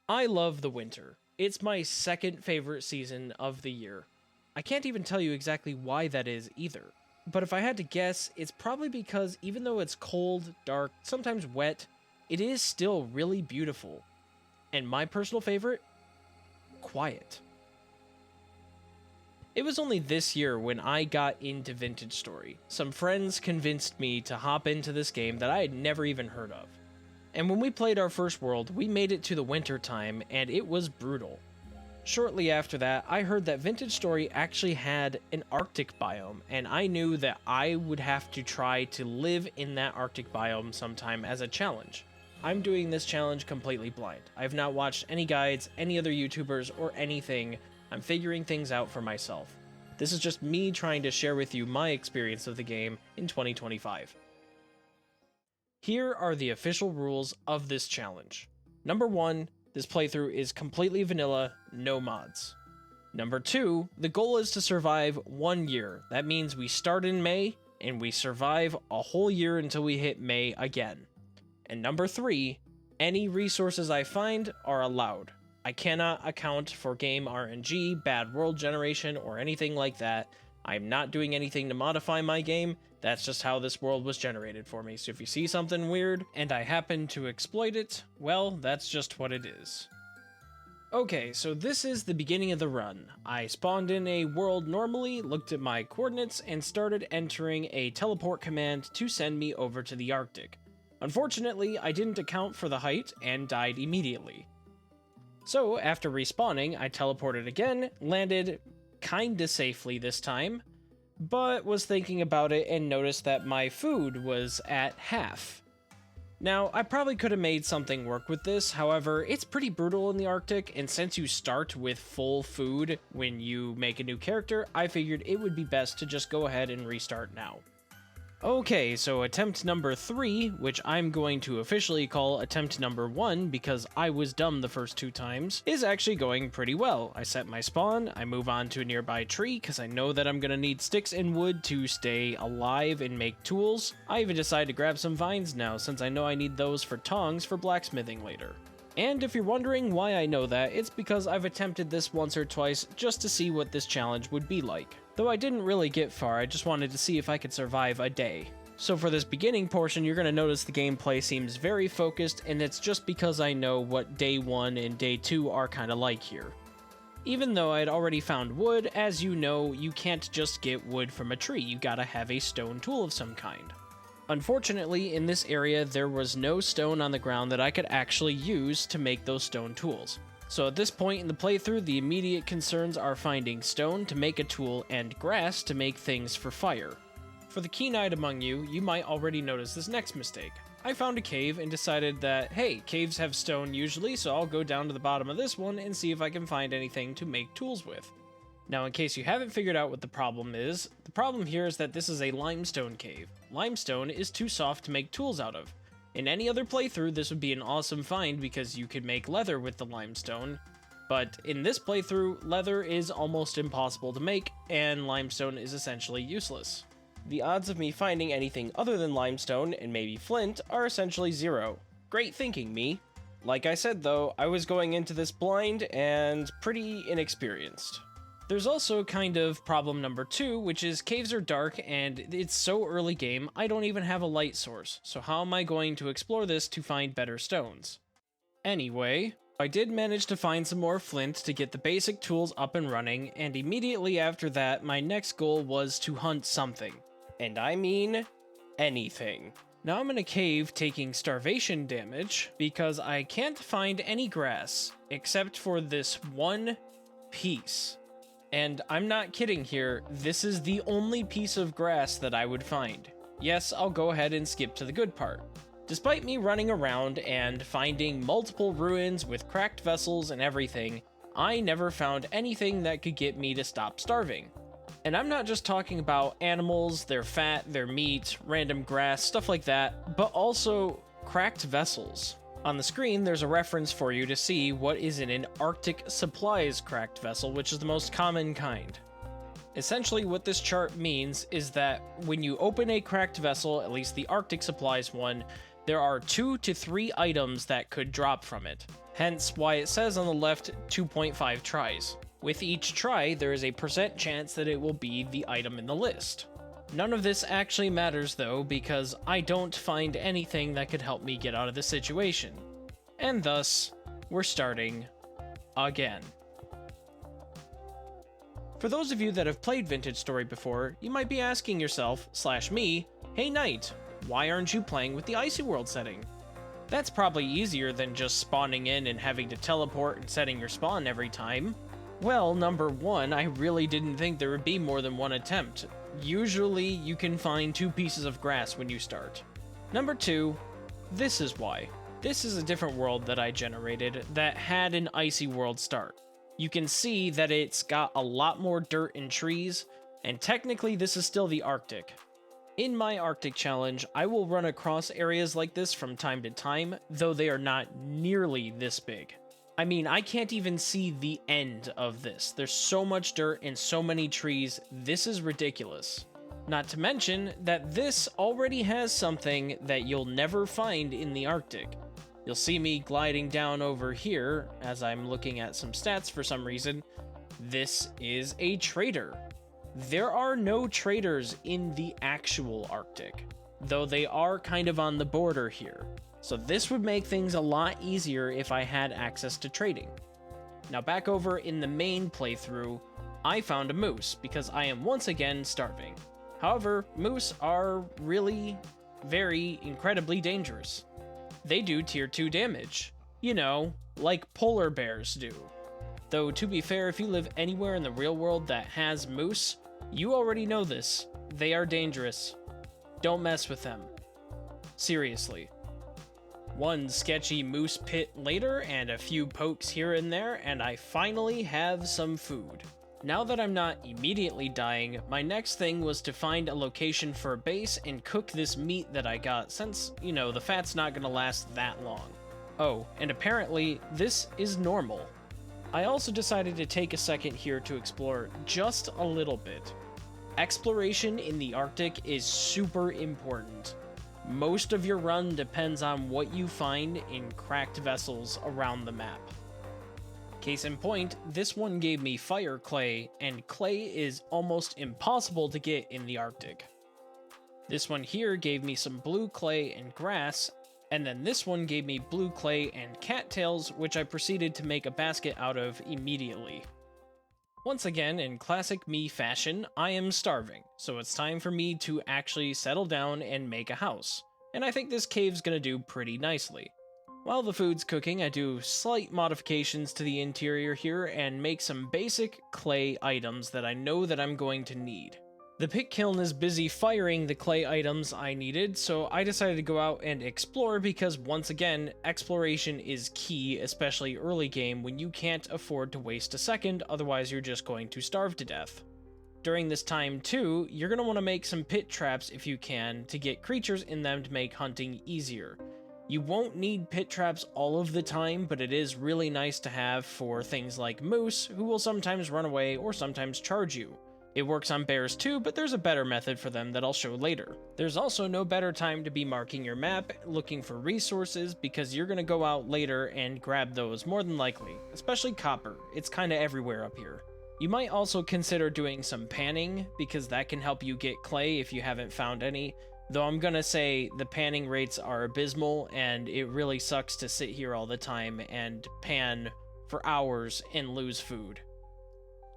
I love the winter. It's my second favorite season of the year. I can't even tell you exactly why that is either. But if I had to guess, it's probably because even though it's cold, dark, sometimes wet, it is still really beautiful. And my personal favorite? Quiet. It was only this year when I got into Vintage Story. Some friends convinced me to hop into this game that I had never even heard of. And when we played our first world, we made it to the winter time, and it was brutal. Shortly after that, I heard that Vintage Story actually had an Arctic biome, and I knew that I would have to try to live in that Arctic biome sometime as a challenge. I'm doing this challenge completely blind. I've not watched any guides, any other YouTubers, or anything. I'm figuring things out for myself. This is just me trying to share with you my experience of the game in 2025. Here are the official rules of this challenge. Number 1, this playthrough is completely vanilla, no mods. Number 2, the goal is to survive 1 year. That means we start in May, and we survive a whole year until we hit May again. And number 3, any resources I find are allowed. I cannot account for game RNG, bad world generation, or anything like that. I'm not doing anything to modify my game, that's just how this world was generated for me, so if you see something weird, and I happen to exploit it, well, that's just what it is. Okay, so this is the beginning of the run. I spawned in a world normally, looked at my coordinates, and started entering a teleport command to send me over to the Arctic. Unfortunately, I didn't account for the height, and died immediately. So, after respawning, I teleported again, landed kinda safely this time, but was thinking about it and noticed that my food was at half. Now, I probably could have made something work with this, however, it's pretty brutal in the Arctic, and since you start with full food when you make a new character, I figured it would be best to just go ahead and restart now. Okay, so attempt number 3, which I'm going to officially call attempt number 1 because I was dumb the first 2 times, is actually going pretty well. I set my spawn, I move on to a nearby tree because I know that I'm going to need sticks and wood to stay alive and make tools. I even decided to grab some vines now since I know I need those for tongs for blacksmithing later. And if you're wondering why I know that, it's because I've attempted this once or twice just to see what this challenge would be like. Though I didn't really get far, I just wanted to see if I could survive a day. So for this beginning portion, you're going to notice the gameplay seems very focused, and it's just because I know what day 1 and day 2 are kind of like here. Even though I'd already found wood, as you know, you can't just get wood from a tree, you gotta have a stone tool of some kind. Unfortunately, in this area, there was no stone on the ground that I could actually use to make those stone tools. So at this point in the playthrough, the immediate concerns are finding stone to make a tool and grass to make things for fire. For the keen-eyed among you, you might already notice this next mistake. I found a cave and decided that, hey, caves have stone usually, so I'll go down to the bottom of this one and see if I can find anything to make tools with. Now, in case you haven't figured out what the problem here is that this is a limestone cave. Limestone is too soft to make tools out of. In any other playthrough, this would be an awesome find because you could make leather with the limestone, but in this playthrough, leather is almost impossible to make, and limestone is essentially useless. The odds of me finding anything other than limestone, and maybe flint, are essentially 0. Great thinking, me. Like I said though, I was going into this blind and pretty inexperienced. There's also kind of problem number 2, which is caves are dark and it's so early game, I don't even have a light source, so how am I going to explore this to find better stones? Anyway, I did manage to find some more flint to get the basic tools up and running, and immediately after that, my next goal was to hunt something. And I mean anything. Now I'm in a cave taking starvation damage because I can't find any grass except for this one piece. And I'm not kidding here, this is the only piece of grass that I would find. Yes, I'll go ahead and skip to the good part. Despite me running around and finding multiple ruins with cracked vessels and everything, I never found anything that could get me to stop starving. And I'm not just talking about animals, their fat, their meat, random grass, stuff like that, but also cracked vessels. On the screen, there's a reference for you to see what is in an Arctic supplies cracked vessel, which is the most common kind. Essentially, what this chart means is that when you open a cracked vessel, at least the Arctic supplies one, there are 2 to 3 items that could drop from it, hence why it says on the left 2.5 tries. With each try, there is a % chance that it will be the item in the list. None of this actually matters though, because I don't find anything that could help me get out of the situation. And thus, we're starting again. For those of you that have played Vintage Story before, you might be asking yourself, / me, hey Knight, why aren't you playing with the Icy World setting? That's probably easier than just spawning in and having to teleport and setting your spawn every time. Well, number one, I really didn't think there would be more than one attempt. Usually, you can find 2 pieces of grass when you start. Number two, this is why. This is a different world that I generated that had an Icy World start. You can see that it's got a lot more dirt and trees, and technically this is still the Arctic. In my Arctic challenge, I will run across areas like this from time to time, though they are not nearly this big. I mean, I can't even see the end of this. There's so much dirt and so many trees, this is ridiculous. Not to mention that this already has something that you'll never find in the Arctic. You'll see me gliding down over here as I'm looking at some stats for some reason. This is a trader. There are no traders in the actual Arctic, though they are kind of on the border here. So this would make things a lot easier if I had access to trading. Now back over in the main playthrough, I found a moose because I am once again starving. However, moose are really very incredibly dangerous. They do tier 2 damage. You know, like polar bears do. Though to be fair, if you live anywhere in the real world that has moose, you already know this. They are dangerous. Don't mess with them. Seriously. One sketchy moose pit later and a few pokes here and there, and I finally have some food. Now that I'm not immediately dying, my next thing was to find a location for a base and cook this meat that I got, since, you know, the fat's not gonna last that long. Oh, and apparently, this is normal. I also decided to take a second here to explore just a little bit. Exploration in the Arctic is super important. Most of your run depends on what you find in cracked vessels around the map. Case in point, this one gave me fire clay, and clay is almost impossible to get in the Arctic. This one here gave me some blue clay and grass, and then this one gave me blue clay and cattails, which I proceeded to make a basket out of immediately. Once again, in classic me fashion, I am starving, so it's time for me to actually settle down and make a house. And I think this cave's gonna do pretty nicely. While the food's cooking, I do slight modifications to the interior here and make some basic clay items that I know that I'm going to need. The pit kiln is busy firing the clay items I needed, so I decided to go out and explore because, once again, exploration is key, especially early game when you can't afford to waste a second, otherwise you're just going to starve to death. During this time, too, you're going to want to make some pit traps if you can to get creatures in them to make hunting easier. You won't need pit traps all of the time, but it is really nice to have for things like moose, who will sometimes run away or sometimes charge you. It works on bears too, but there's a better method for them that I'll show later. There's also no better time to be marking your map, looking for resources, because you're going to go out later and grab those more than likely, especially copper. It's kind of everywhere up here. You might also consider doing some panning, because that can help you get clay if you haven't found any, though I'm gonna say the panning rates are abysmal, and it really sucks to sit here all the time and pan for hours and lose food.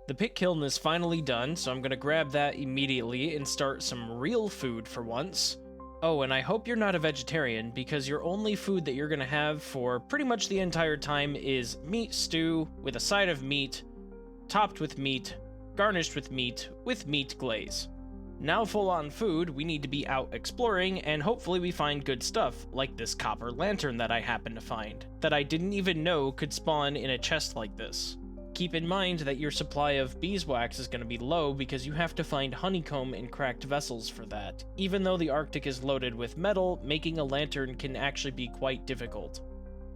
The pit kiln is finally done, so I'm gonna grab that immediately and start some real food for once. Oh, and I hope you're not a vegetarian, because your only food that you're gonna have for pretty much the entire time is meat stew with a side of meat, topped with meat, garnished with meat glaze. Now full on food, we need to be out exploring, and hopefully we find good stuff, like this copper lantern that I happened to find, that I didn't even know could spawn in a chest like this. Keep in mind that your supply of beeswax is going to be low because you have to find honeycomb in cracked vessels for that. Even though the Arctic is loaded with metal, making a lantern can actually be quite difficult.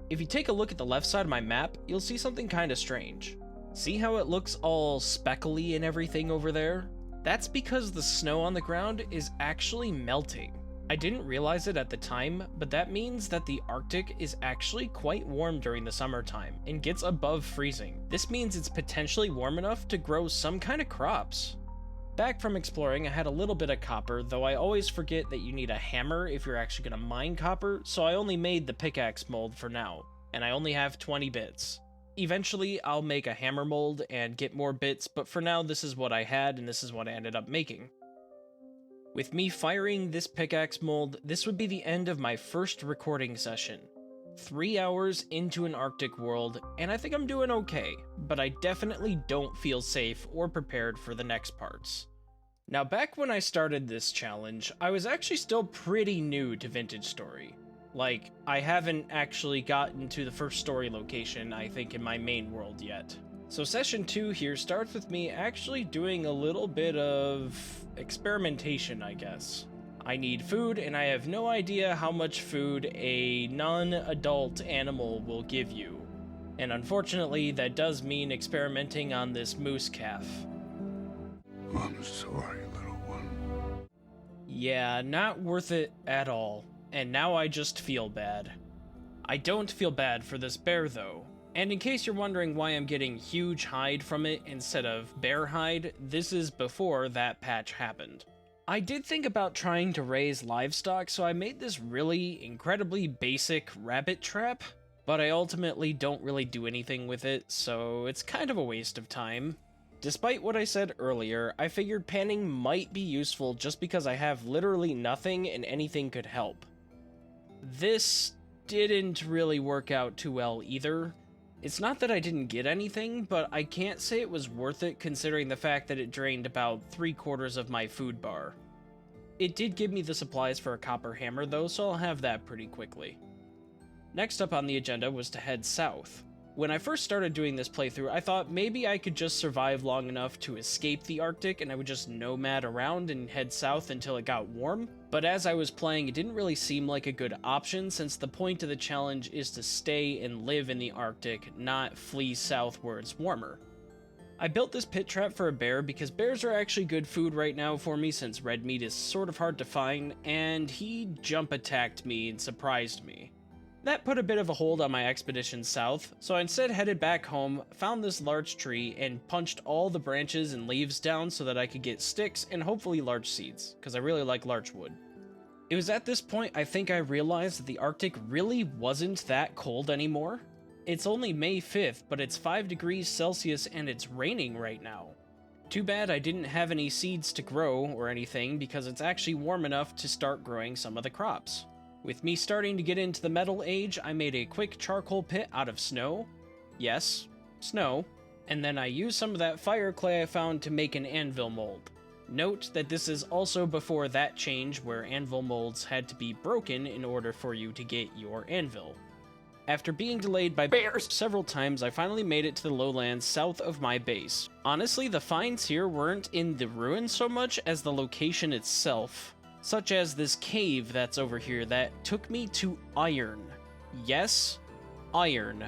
If you take a look at the left side of my map, you'll see something kind of strange. See how it looks all speckly and everything over there? That's because the snow on the ground is actually melting. I didn't realize it at the time, but that means that the Arctic is actually quite warm during the summertime and gets above freezing. This means it's potentially warm enough to grow some kind of crops. Back from exploring, I had a little bit of copper, though I always forget that you need a hammer if you're actually going to mine copper, so I only made the pickaxe mold for now, and I only have 20 bits. Eventually, I'll make a hammer mold and get more bits, but for now this is what I had and this is what I ended up making. With me firing this pickaxe mold, this would be the end of my first recording session. 3 hours into an Arctic world, and I think I'm doing okay, but I definitely don't feel safe or prepared for the next parts. Now, back when I started this challenge, I was actually still pretty new to Vintage Story. Like, I haven't actually gotten to the first story location, I think, in my main world yet. So session 2 here starts with me actually doing a little bit of experimentation, I guess. I need food, and I have no idea how much food a non-adult animal will give you. And unfortunately, that does mean experimenting on this moose calf. I'm sorry, little one. Yeah, not worth it at all. And now I just feel bad. I don't feel bad for this bear, though. And in case you're wondering why I'm getting huge hide from it instead of bear hide, this is before that patch happened. I did think about trying to raise livestock, so I made this really incredibly basic rabbit trap, but I ultimately don't really do anything with it, so it's kind of a waste of time. Despite what I said earlier, I figured panning might be useful just because I have literally nothing and anything could help. This didn't really work out too well either. It's not that I didn't get anything, but I can't say it was worth it considering the fact that it drained about 3/4 of my food bar. It did give me the supplies for a copper hammer though, so I'll have that pretty quickly. Next up on the agenda was to head south. When I first started doing this playthrough, I thought maybe I could just survive long enough to escape the Arctic and I would just nomad around and head south until it got warm, but as I was playing it didn't really seem like a good option since the point of the challenge is to stay and live in the Arctic, not flee south where it's warmer. I built this pit trap for a bear because bears are actually good food right now for me since red meat is sort of hard to find, and he jump attacked me and surprised me. That put a bit of a hold on my expedition south, so I instead headed back home, found this large tree, and punched all the branches and leaves down so that I could get sticks and hopefully large seeds, because I really like large wood. It was at this point I think I realized that the Arctic really wasn't that cold anymore. It's only May 5th, but it's 5 degrees Celsius and it's raining right now. Too bad I didn't have any seeds to grow or anything because it's actually warm enough to start growing some of the crops. With me starting to get into the metal age, I made a quick charcoal pit out of snow. Yes, snow. And then I used some of that fire clay I found to make an anvil mold. Note that this is also before that change where anvil molds had to be broken in order for you to get your anvil. After being delayed by bears several times, I finally made it to the lowlands south of my base. Honestly, the finds here weren't in the ruins so much as the location itself. Such as this cave that's over here that took me to iron. Yes, iron.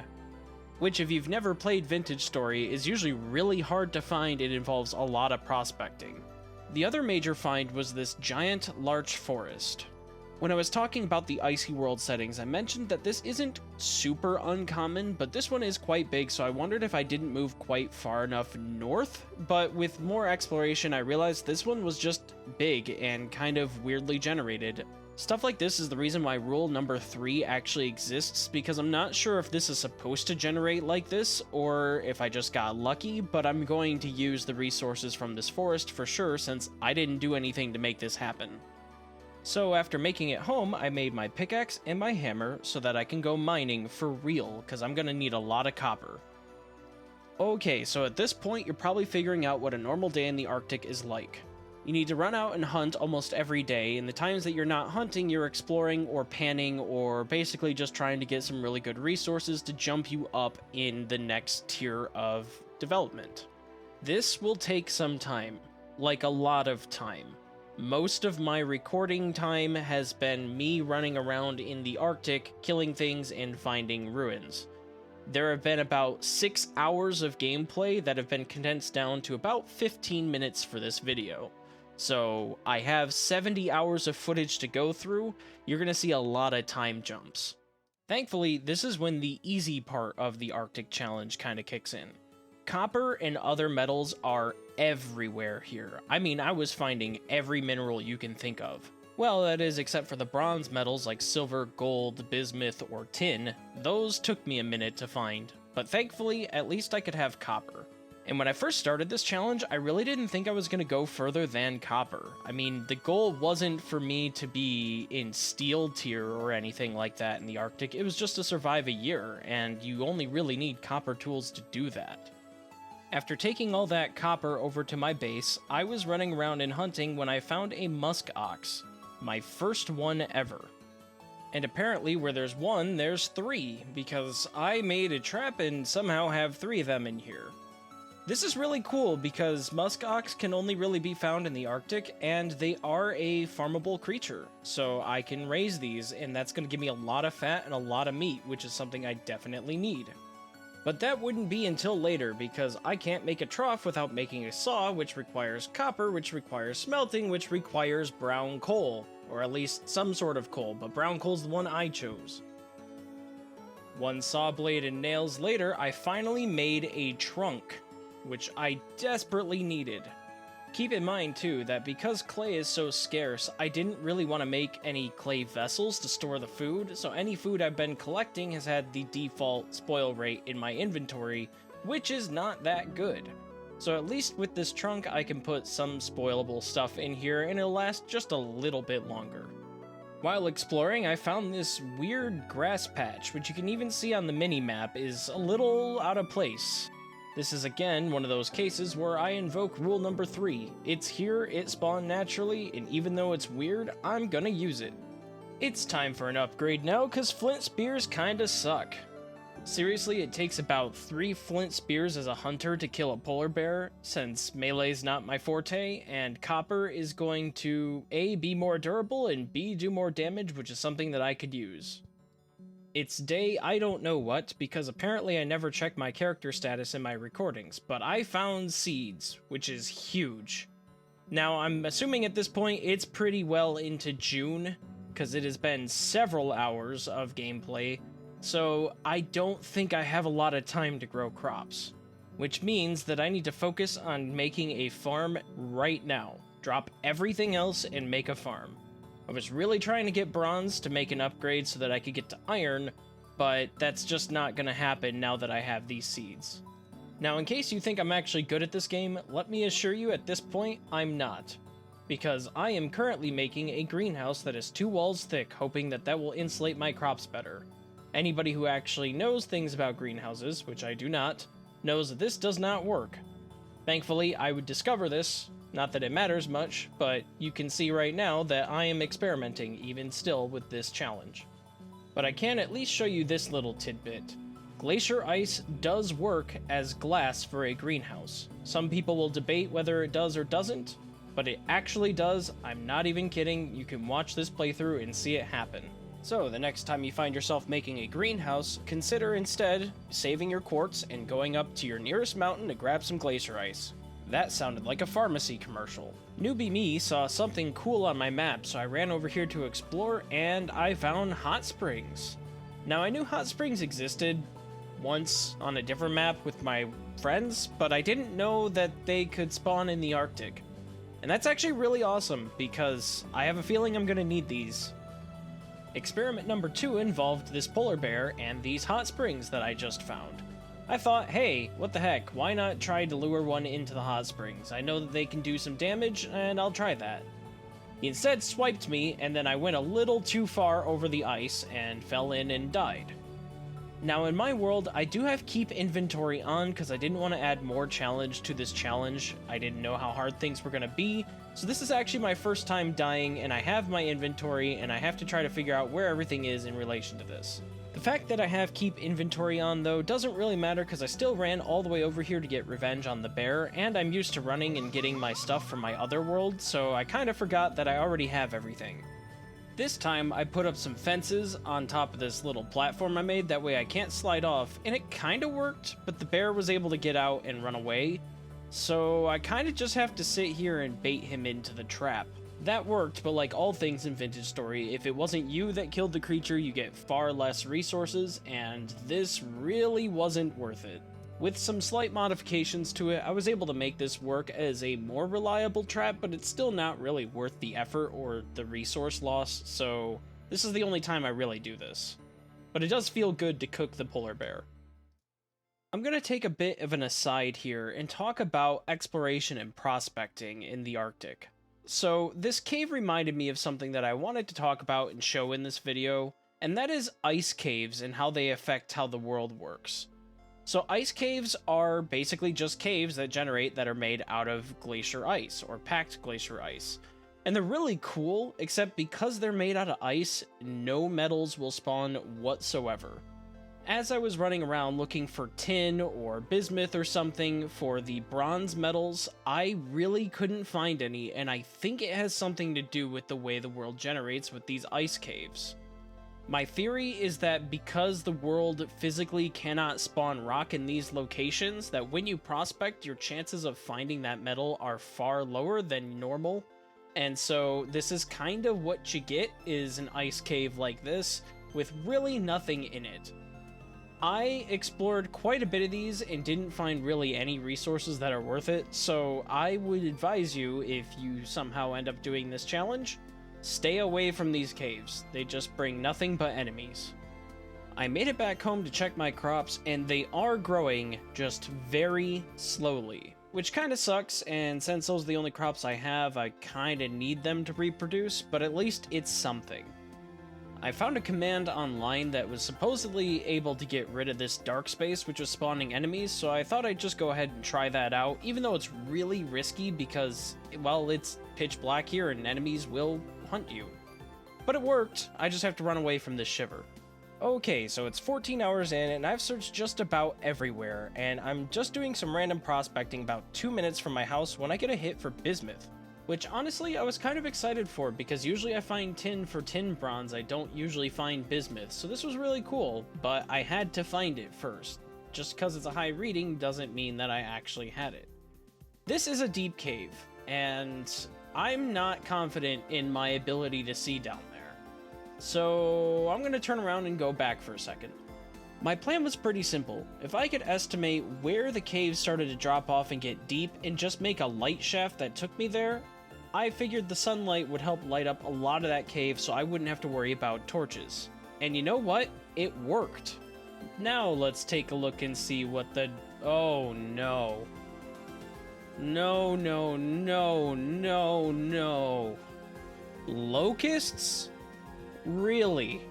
Which, if you've never played Vintage Story, is usually really hard to find and involves a lot of prospecting. The other major find was this giant larch forest. When I was talking about the Icy World settings, I mentioned that this isn't super uncommon, but this one is quite big, so I wondered if I didn't move quite far enough north, but with more exploration I realized this one was just big and kind of weirdly generated. Stuff like this is the reason why rule number 3 actually exists, because I'm not sure if this is supposed to generate like this, or if I just got lucky, but I'm going to use the resources from this forest for sure since I didn't do anything to make this happen. So after making it home, I made my pickaxe and my hammer so that I can go mining for real, because I'm going to need a lot of copper. Okay, so at this point you're probably figuring out what a normal day in the Arctic is like. You need to run out and hunt almost every day, and the times that you're not hunting, you're exploring or panning or basically just trying to get some really good resources to jump you up in the next tier of development. This will take some time, like a lot of time. Most of my recording time has been me running around in the Arctic, killing things and finding ruins. There have been about 6 hours of gameplay that have been condensed down to about 15 minutes for this video. So I have 70 hours of footage to go through. You're going to see a lot of time jumps. Thankfully, this is when the easy part of the Arctic Challenge kind of kicks in. Copper and other metals are everywhere here. I mean, I was finding every mineral you can think of. Well, that is, except for the bronze metals like silver, gold, bismuth, or tin. Those took me a minute to find, but thankfully, at least I could have copper. And when I first started this challenge, I really didn't think I was going to go further than copper. I mean, the goal wasn't for me to be in steel tier or anything like that in the Arctic. It was just to survive a year, and you only really need copper tools to do that. After taking all that copper over to my base, I was running around and hunting when I found a musk ox. My first one ever. And apparently where there's one, there's three, because I made a trap and somehow have three of them in here. This is really cool because musk ox can only really be found in the Arctic, and they are a farmable creature. So I can raise these, and that's going to give me a lot of fat and a lot of meat, which is something I definitely need. But that wouldn't be until later, because I can't make a trough without making a saw, which requires copper, which requires smelting, which requires brown coal. Or at least some sort of coal, but brown coal's the one I chose. One saw blade and nails later, I finally made a trunk, which I desperately needed. Keep in mind, too, that because clay is so scarce, I didn't really want to make any clay vessels to store the food, so any food I've been collecting has had the default spoil rate in my inventory, which is not that good. So at least with this trunk, I can put some spoilable stuff in here, and it'll last just a little bit longer. While exploring, I found this weird grass patch, which you can even see on the mini-map is a little out of place. This is again one of those cases where I invoke rule number 3. It's here, it spawned naturally, and even though it's weird, I'm gonna use it. It's time for an upgrade now, cause flint spears kinda suck. Seriously, it takes about 3 flint spears as a hunter to kill a polar bear, since melee's not my forte, and copper is going to A, be more durable, and B, do more damage, which is something that I could use. It's day I don't know what, because apparently I never check my character status in my recordings, but I found seeds, which is huge. Now, I'm assuming at this point it's pretty well into June, because it has been several hours of gameplay, so I don't think I have a lot of time to grow crops. Which means that I need to focus on making a farm right now. Drop everything else and make a farm. I was really trying to get bronze to make an upgrade so that I could get to iron, but that's just not gonna happen now that I have these seeds. Now, in case you think I'm actually good at this game, let me assure you at this point, I'm not. Because I am currently making a greenhouse that is 2 walls thick, hoping that that will insulate my crops better. Anybody who actually knows things about greenhouses, which I do not, knows that this does not work. Thankfully, I would discover this. Not that it matters much, but you can see right now that I am experimenting even still with this challenge. But I can at least show you this little tidbit. Glacier ice does work as glass for a greenhouse. Some people will debate whether it does or doesn't, but it actually does. I'm not even kidding. You can watch this playthrough and see it happen. So the next time you find yourself making a greenhouse, consider instead saving your quartz and going up to your nearest mountain to grab some glacier ice. That sounded like a pharmacy commercial. Newbie me saw something cool on my map, so I ran over here to explore, and I found hot springs. Now, I knew hot springs existed once on a different map with my friends, but I didn't know that they could spawn in the Arctic. And that's actually really awesome, because I have a feeling I'm gonna need these. Experiment number 2 involved this polar bear and these hot springs that I just found. I thought, hey, what the heck, why not try to lure one into the hot springs? I know that they can do some damage, and I'll try that. He instead swiped me, and then I went a little too far over the ice and fell in and died. Now, in my world, I do have keep inventory on because I didn't want to add more challenge to this challenge. I didn't know how hard things were going to be, so this is actually my first time dying, and I have my inventory, and I have to try to figure out where everything is in relation to this. The fact that I have keep inventory on, though, doesn't really matter because I still ran all the way over here to get revenge on the bear, and I'm used to running and getting my stuff from my other world, so I kind of forgot that I already have everything. This time, I put up some fences on top of this little platform I made, that way I can't slide off, and it kind of worked, but the bear was able to get out and run away. So I kind of just have to sit here and bait him into the trap. That worked, but like all things in Vintage Story, if it wasn't you that killed the creature, you get far less resources, and this really wasn't worth it. With some slight modifications to it, I was able to make this work as a more reliable trap, but it's still not really worth the effort or the resource loss, so this is the only time I really do this. But it does feel good to cook the polar bear. I'm going to take a bit of an aside here and talk about exploration and prospecting in the Arctic. So, this cave reminded me of something that I wanted to talk about and show in this video, and that is ice caves and how they affect how the world works. So, ice caves are basically just caves that are made out of glacier ice, or packed glacier ice. And they're really cool, except because they're made out of ice, no metals will spawn whatsoever. As I was running around looking for tin or bismuth or something for the bronze metals, I really couldn't find any, and I think it has something to do with the way the world generates with these ice caves. My theory is that because the world physically cannot spawn rock in these locations, that when you prospect, your chances of finding that metal are far lower than normal. And so this is kind of what you get, is an ice cave like this, with really nothing in it. I explored quite a bit of these and didn't find really any resources that are worth it, so I would advise you, if you somehow end up doing this challenge, stay away from these caves. They just bring nothing but enemies. I made it back home to check my crops, and they are growing, just very slowly, which kind of sucks, and since those are the only crops I have, I kind of need them to reproduce, but at least it's something. I found a command online that was supposedly able to get rid of this dark space which was spawning enemies, so I thought I'd just go ahead and try that out, even though it's really risky because, well, it's pitch black here and enemies will hunt you. But it worked, I just have to run away from this shiver. Okay, so it's 14 hours in and I've searched just about everywhere, and I'm just doing some random prospecting about 2 minutes from my house when I get a hit for bismuth. Which honestly I was kind of excited for, because usually I find tin for tin bronze, I don't usually find bismuth, so this was really cool, but I had to find it first. Just because it's a high reading doesn't mean that I actually had it. This is a deep cave, and I'm not confident in my ability to see down there. So I'm going to turn around and go back for a second. My plan was pretty simple. If I could estimate where the cave started to drop off and get deep and just make a light shaft that took me there, I figured the sunlight would help light up a lot of that cave so I wouldn't have to worry about torches. And you know what? It worked. Now let's take a look and see what the... Oh no. No, no, no, no, no. Locusts? Really?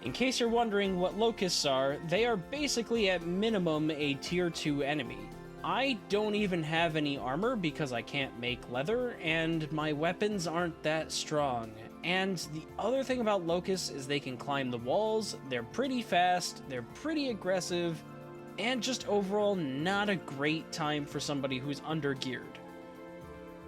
In case you're wondering what locusts are, they are basically at minimum a tier 2 enemy. I don't even have any armor because I can't make leather, and my weapons aren't that strong. And the other thing about locusts is they can climb the walls, they're pretty fast, they're pretty aggressive, and just overall not a great time for somebody who's undergeared.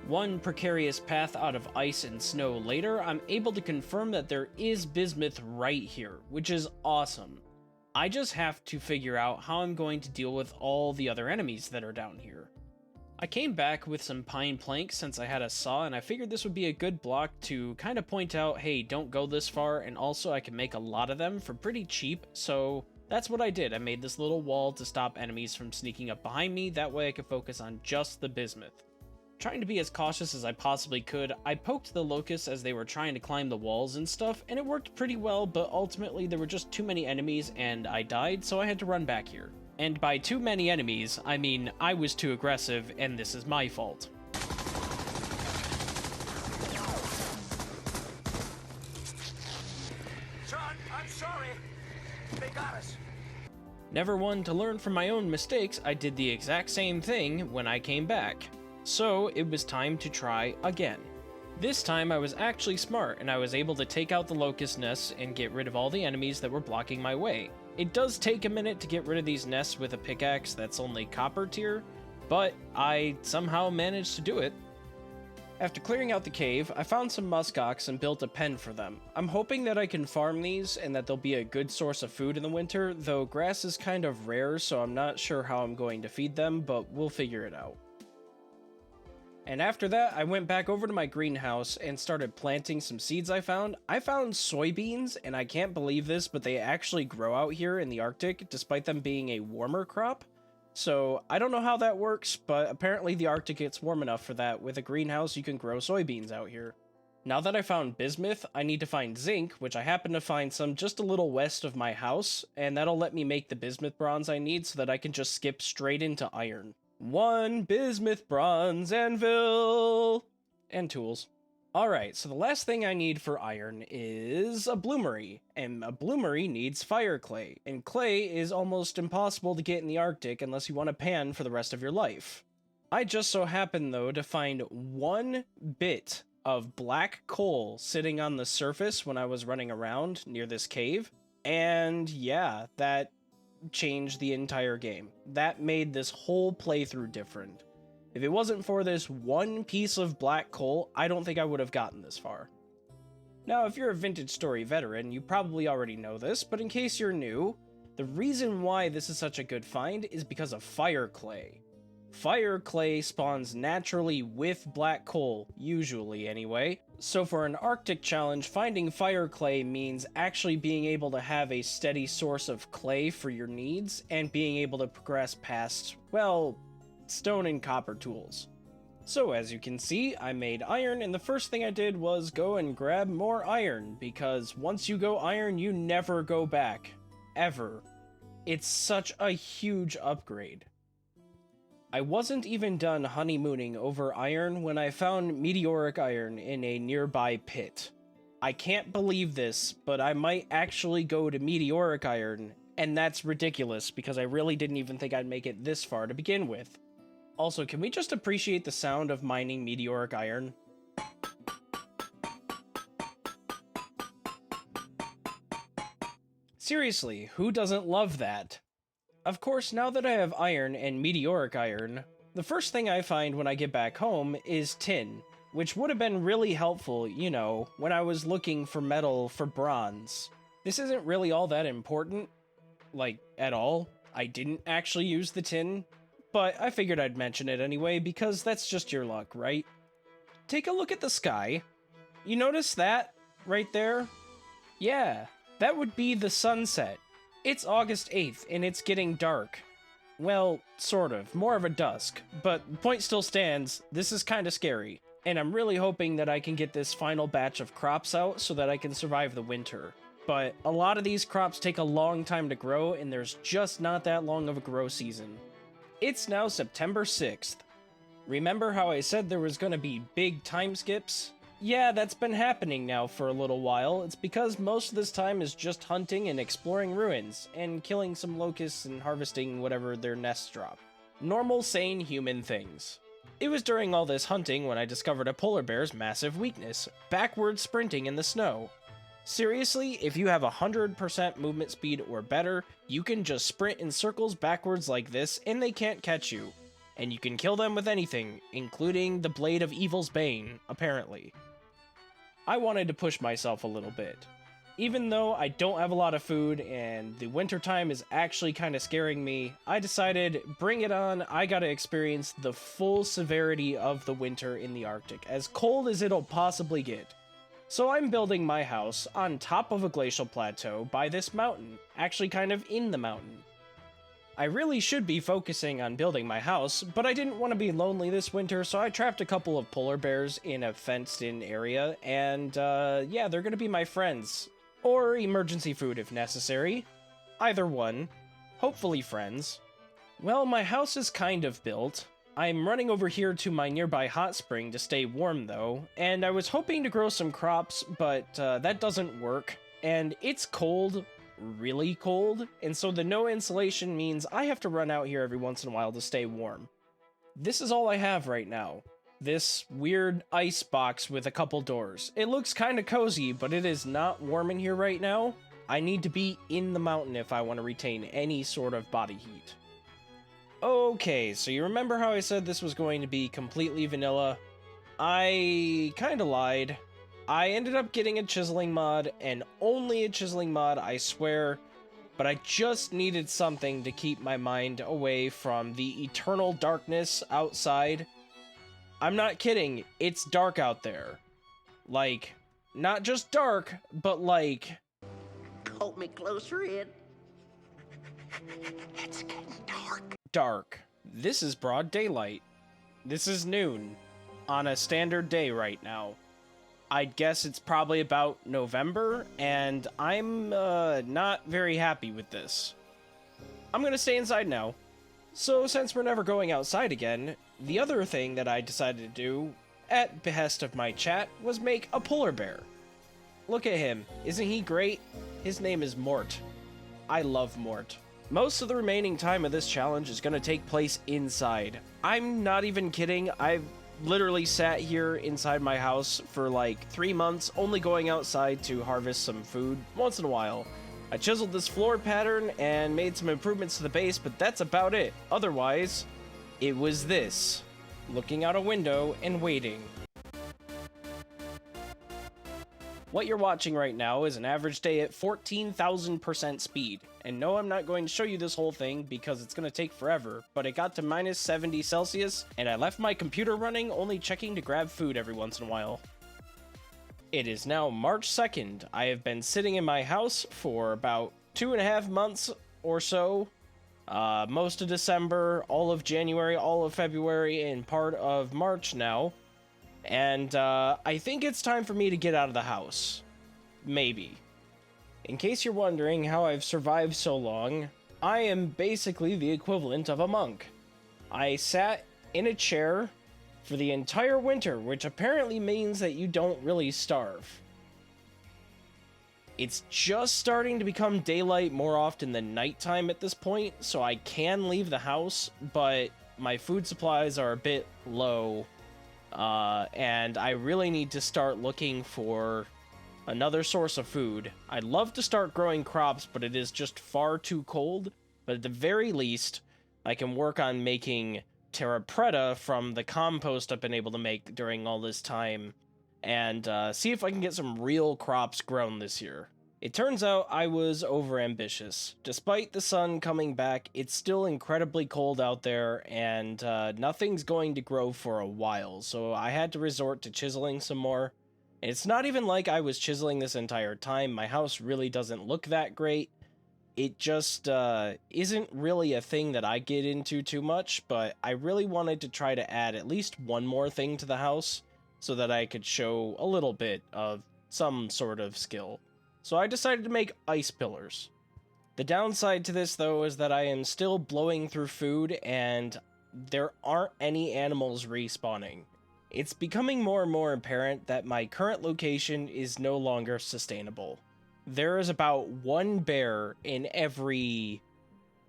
One precarious path out of ice and snow later, I'm able to confirm that there is bismuth right here, which is awesome. I just have to figure out how I'm going to deal with all the other enemies that are down here. I came back with some pine planks since I had a saw, and I figured this would be a good block to kind of point out, hey, don't go this far, and also I can make a lot of them for pretty cheap, so that's what I did. I made this little wall to stop enemies from sneaking up behind me, that way I could focus on just the bismuth. Trying to be as cautious as I possibly could, I poked the locusts as they were trying to climb the walls and stuff, and it worked pretty well, but ultimately there were just too many enemies and I died, so I had to run back here. And by too many enemies, I mean I was too aggressive, and this is my fault. John, I'm sorry. They got us. Never one to learn from my own mistakes, I did the exact same thing when I came back. So it was time to try again. This time I was actually smart, and I was able to take out the locust nests and get rid of all the enemies that were blocking my way. It does take a minute to get rid of these nests with a pickaxe that's only copper tier, but I somehow managed to do it. After clearing out the cave, I found some muskox and built a pen for them. I'm hoping that I can farm these and that they'll be a good source of food in the winter, though grass is kind of rare, so I'm not sure how I'm going to feed them, but we'll figure it out. And after that, I went back over to my greenhouse and started planting some seeds I found. I found soybeans, and I can't believe this, but they actually grow out here in the Arctic, despite them being a warmer crop. So I don't know how that works, but apparently the Arctic gets warm enough for that. With a greenhouse, you can grow soybeans out here. Now that I found bismuth, I need to find zinc, which I happen to find some just a little west of my house, and that'll let me make the bismuth bronze I need so that I can just skip straight into iron. One bismuth bronze anvil! And tools. Alright, so the last thing I need for iron is a bloomery, and a bloomery needs fire clay, and clay is almost impossible to get in the Arctic unless you want a pan for the rest of your life. I just so happen, though, to find one bit of black coal sitting on the surface when I was running around near this cave, and yeah, that changed the entire game. That made this whole playthrough different. If it wasn't for this one piece of black coal, I don't think I would have gotten this far. Now, if you're a Vintage Story veteran, you probably already know this, but in case you're new, the reason why this is such a good find is because of fire clay. Fire clay spawns naturally with black coal, usually anyway, so for an Arctic challenge, finding fire clay means actually being able to have a steady source of clay for your needs, and being able to progress past, well, stone and copper tools. So as you can see, I made iron, and the first thing I did was go and grab more iron, because once you go iron, you never go back. Ever. It's such a huge upgrade. I wasn't even done honeymooning over iron when I found meteoric iron in a nearby pit. I can't believe this, but I might actually go to meteoric iron, and that's ridiculous because I really didn't even think I'd make it this far to begin with. Also, can we just appreciate the sound of mining meteoric iron? Seriously, who doesn't love that? Of course, now that I have iron and meteoric iron, the first thing I find when I get back home is tin, which would have been really helpful, you know, when I was looking for metal for bronze. This isn't really all that important, like, at all. I didn't actually use the tin, but I figured I'd mention it anyway because that's just your luck, right? Take a look at the sky. You notice that right there? Yeah, that would be the sunset. It's August 8th, and it's getting dark. Well, sort of. More of a dusk. But the point still stands, this is kinda scary. And I'm really hoping that I can get this final batch of crops out so that I can survive the winter. But a lot of these crops take a long time to grow, and there's just not that long of a grow season. It's now September 6th. Remember how I said there was gonna be big time skips? Yeah, that's been happening now for a little while. It's because most of this time is just hunting and exploring ruins, and killing some locusts and harvesting whatever their nests drop. Normal, sane human things. It was during all this hunting when I discovered a polar bear's massive weakness, backward sprinting in the snow. Seriously, if you have 100% movement speed or better, you can just sprint in circles backwards like this and they can't catch you. And you can kill them with anything, including the Blade of Evil's Bane, apparently. I wanted to push myself a little bit. Even though I don't have a lot of food and the wintertime is actually kind of scaring me, I decided, bring it on, I gotta experience the full severity of the winter in the Arctic, as cold as it'll possibly get. So I'm building my house on top of a glacial plateau by this mountain, actually kind of in the mountain. I really should be focusing on building my house, but I didn't want to be lonely this winter, so I trapped a couple of polar bears in a fenced-in area, and yeah, they're gonna be my friends. Or emergency food if necessary. Either one. Hopefully friends. Well, my house is kind of built. I'm running over here to my nearby hot spring to stay warm though, and I was hoping to grow some crops, but that doesn't work. And it's cold, really cold, and so the no insulation means I have to run out here every once in a while to stay warm. This is all I have right now. This weird ice box with a couple doors. It looks kinda cozy, but it is not warm in here right now. I need to be in the mountain if I want to retain any sort of body heat. Okay, so you remember how I said this was going to be completely vanilla? I kinda lied. I ended up getting a chiseling mod, and only a chiseling mod, I swear, but I just needed something to keep my mind away from the eternal darkness outside. I'm not kidding. It's dark out there. Like, not just dark, but like... Hold me closer, Ed. It's getting dark. Dark. This is broad daylight. This is noon. On a standard day right now. I'd guess it's probably about November, and I'm not very happy with this. I'm gonna stay inside now. So since we're never going outside again, the other thing that I decided to do, at behest of my chat, was make a polar bear. Look at him. Isn't he great? His name is Mort. I love Mort. Most of the remaining time of this challenge is gonna take place inside. I'm not even kidding. I've literally sat here inside my house for like 3 months, only going outside to harvest some food once in a while. I chiseled this floor pattern and made some improvements to the base, but that's about it. Otherwise, it was this. Looking out a window and waiting. What you're watching right now is an average day at 14,000% speed. And no, I'm not going to show you this whole thing because it's going to take forever, but it got to minus 70 Celsius, and I left my computer running, only checking to grab food every once in a while. It is now March 2nd. I have been sitting in my house for about 2.5 months or so. Most of December, all of January, all of February, and part of March now. And I think it's time for me to get out of the house. Maybe. In case you're wondering how I've survived so long, I am basically the equivalent of a monk. I sat in a chair for the entire winter, which apparently means that you don't really starve. It's just starting to become daylight more often than nighttime at this point, so I can leave the house, but my food supplies are a bit low, and I really need to start looking for another source of food. I'd love to start growing crops, but it is just far too cold, but at the very least, I can work on making terra preta from the compost I've been able to make during all this time, and see if I can get some real crops grown this year. It turns out I was overambitious. Despite the sun coming back, it's still incredibly cold out there, and nothing's going to grow for a while, so I had to resort to chiseling some more. And it's not even like I was chiseling this entire time. My house really doesn't look that great. It just isn't really a thing that I get into too much, but I really wanted to try to add at least one more thing to the house so that I could show a little bit of some sort of skill. So I decided to make ice pillars. The downside to this, though, is that I am still blowing through food and there aren't any animals respawning. It's becoming more and more apparent that my current location is no longer sustainable. There is about one bear in every,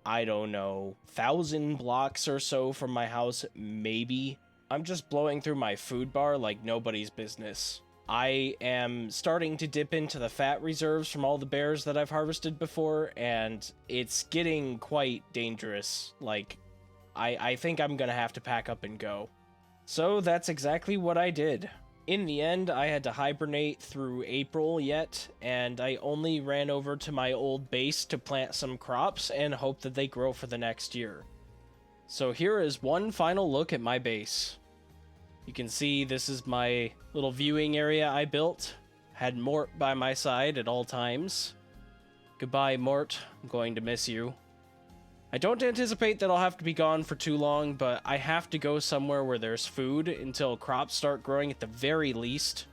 I don't know, 1,000 blocks or so from my house, maybe. I'm just blowing through my food bar like nobody's business. I am starting to dip into the fat reserves from all the bears that I've harvested before, and it's getting quite dangerous. Like, I think I'm gonna have to pack up and go. So that's exactly what I did. In the end, I had to hibernate through April yet, and I only ran over to my old base to plant some crops and hope that they grow for the next year. So here is one final look at my base. You can see this is my little viewing area I built. Had Mort by my side at all times. Goodbye, Mort. I'm going to miss you. I don't anticipate that I'll have to be gone for too long, but I have to go somewhere where there's food until crops start growing at the very least.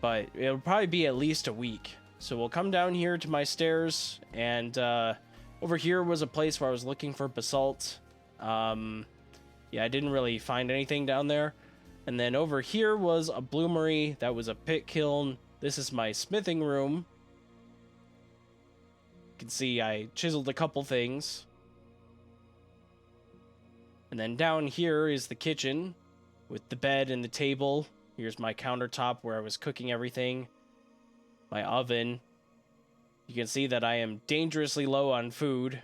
But it'll probably be at least a week. So we'll come down here to my stairs, and over here was a place where I was looking for basalt. Yeah, I didn't really find anything down there. And then over here was a bloomery. That was a pit kiln. This is my smithing room. You can see I chiseled a couple things. And then down here is the kitchen with the bed and the table. Here's my countertop where I was cooking everything. My oven. You can see that I am dangerously low on food,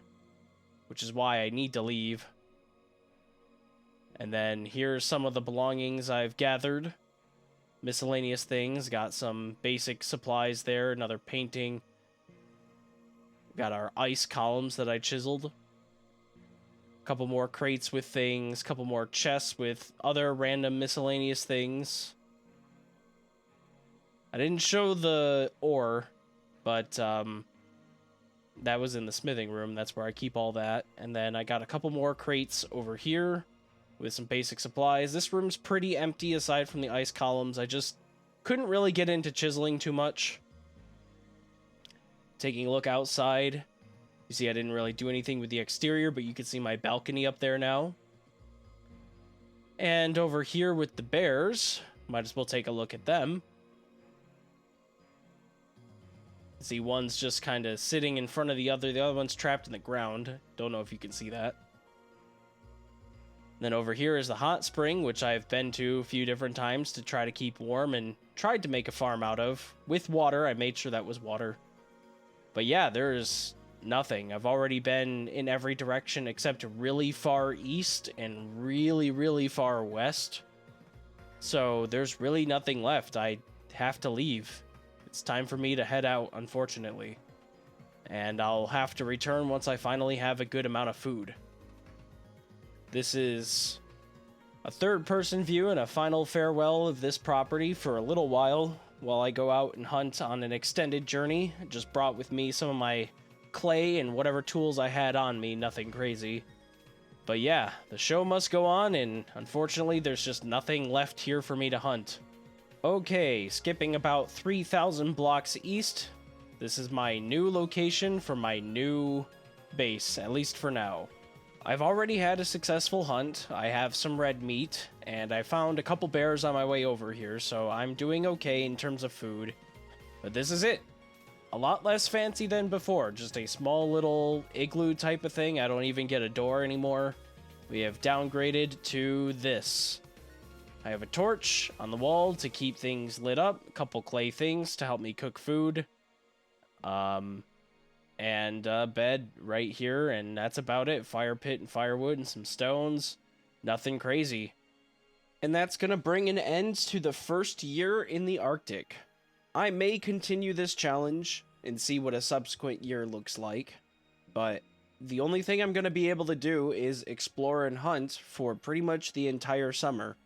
which is why I need to leave. And then here's some of the belongings I've gathered. Miscellaneous things. Got some basic supplies there. Another painting. Got our ice columns that I chiseled. A couple more crates with things, couple more chests with other random miscellaneous things. I didn't show the ore, but that was in the smithing room. That's where I keep all that. And then I got a couple more crates over here with some basic supplies. This room's pretty empty aside from the ice columns. I just couldn't really get into chiseling too much. Taking a look outside, you see I didn't really do anything with the exterior, but you can see my balcony up there now. And over here with the bears, might as well take a look at them. See, one's just kind of sitting in front of the other one's trapped in the ground. Don't know if you can see that. Then over here is the hot spring, which I've been to a few different times to try to keep warm and tried to make a farm out of. With water, I made sure that was water. But yeah, there's nothing. I've already been in every direction except really far east and really, really far west. So there's really nothing left. I have to leave. It's time for me to head out, unfortunately. And I'll have to return once I finally have a good amount of food. This is a third-person view and a final farewell of this property for a little while I go out and hunt on an extended journey. I just brought with me some of my clay and whatever tools I had on me, nothing crazy. But yeah, the show must go on, and unfortunately there's just nothing left here for me to hunt. Okay, skipping about 3,000 blocks east, this is my new location for my new base, at least for now. I've already had a successful hunt, I have some red meat, and I found a couple bears on my way over here, so I'm doing okay in terms of food. But this is it. A lot less fancy than before, just a small little igloo type of thing. I don't even get a door anymore. We have downgraded to this. I have a torch on the wall to keep things lit up, a couple clay things to help me cook food. And a bed right here, and that's about it. Fire pit and firewood and some stones. Nothing crazy. And that's gonna bring an end to the first year in the Arctic. I may continue this challenge and see what a subsequent year looks like, but the only thing I'm gonna be able to do is explore and hunt for pretty much the entire summer.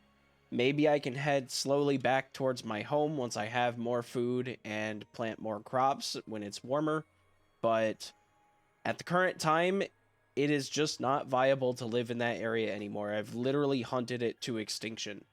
Maybe I can head slowly back towards my home once I have more food and plant more crops when it's warmer. But at the current time, it is just not viable to live in that area anymore. I've literally hunted it to extinction.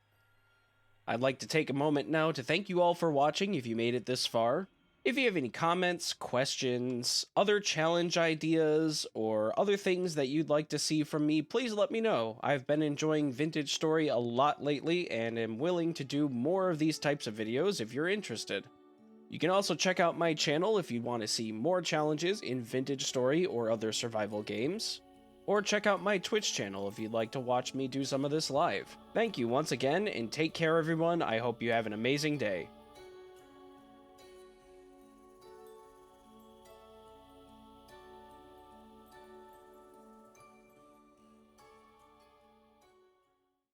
I'd like to take a moment now to thank you all for watching if you made it this far. If you have any comments, questions, other challenge ideas, or other things that you'd like to see from me, please let me know. I've been enjoying Vintage Story a lot lately and am willing to do more of these types of videos if you're interested. You can also check out my channel if you want to see more challenges in Vintage Story or other survival games. Or check out my Twitch channel if you'd like to watch me do some of this live. Thank you once again, and take care everyone. I hope you have an amazing day.